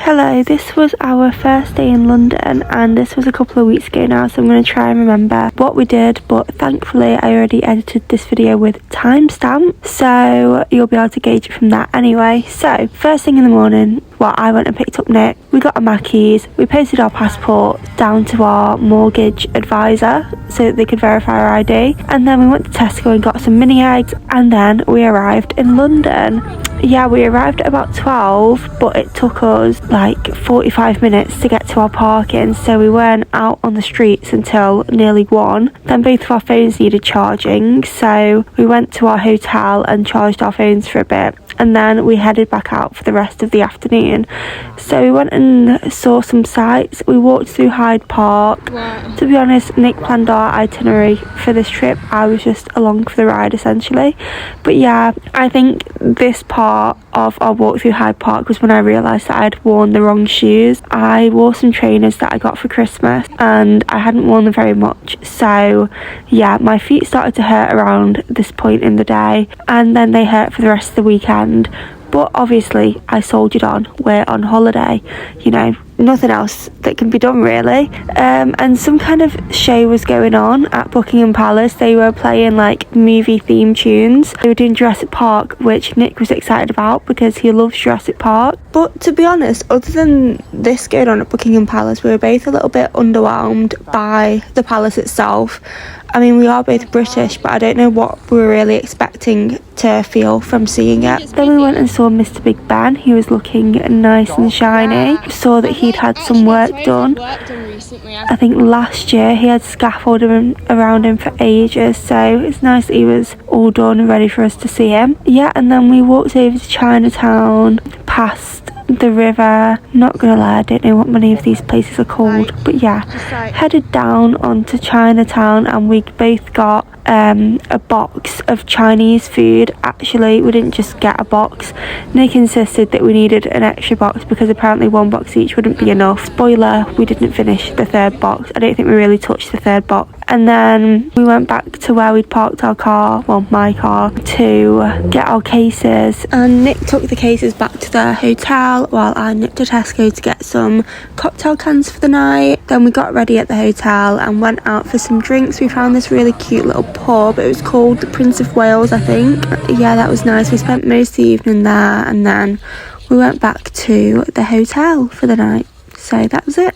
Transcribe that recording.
Hello, this was our first day in London and this was a couple of weeks ago now, so I'm going to try and remember what we did, but thankfully I already edited this video with timestamp, so you'll be able to gauge it from that anyway. So first thing in the morning, I went and picked up Nick, we got our Mackies, we posted our passport down to our mortgage advisor so that they could verify our ID, and then we went to Tesco and got some mini eggs, and then we arrived in London. Yeah, we arrived at about 12, but it took us like 45 minutes to get to our parking, so we weren't out on the streets until nearly 1. Then both of our phones needed charging, so we went to our hotel and charged our phones for a bit, and then we headed back out for the rest of the afternoon. So we went and saw some sights. We walked through Hyde Park. Wow. To be honest, Nick planned our itinerary for this trip. I was just along for the ride essentially. But yeah, I think this part of our walk through Hyde Park was when I realised that I had worn the wrong shoes. I wore some trainers that I got for Christmas and I hadn't worn them very much, so yeah, my feet started to hurt around this point in the day, and then they hurt for the rest of the weekend. But obviously I soldiered on. We're on holiday, you know, nothing else that can be done really. And some kind of show was going on at Buckingham Palace. They were playing like movie theme tunes. They were doing Jurassic Park, which Nick was excited about because he loves Jurassic Park. But to be honest, other than this going on at Buckingham Palace, we were both a little bit underwhelmed by the palace itself. I mean, we are both British, but I don't know what we were really expecting to feel from seeing it. Then we went and saw Mr. Big Ben. He was looking nice and shiny. Saw that he'd had some work done. I think last year he had scaffolding around him for ages, so it's nice that he was all done and ready for us to see him. Yeah, and then we walked over to Chinatown, past the river. Not gonna lie, I don't know what many of these places are called, but yeah, headed down onto Chinatown, and we both got a box of Chinese food. Actually, we didn't just get a box. Nick insisted that we needed an extra box because apparently one box each wouldn't be enough. Spoiler, we didn't finish the third box. I don't think we really touched the third box. And then we went back to where we'd parked our car, well, my car, to get our cases. And Nick took the cases back to the hotel while I nipped to Tesco to get some cocktail cans for the night. Then we got ready at the hotel and went out for some drinks. We found this really cute little pub. It was called the Prince of Wales, I think. Yeah, that was nice. We spent most of the evening there, and then we went back to the hotel for the night. So that was it.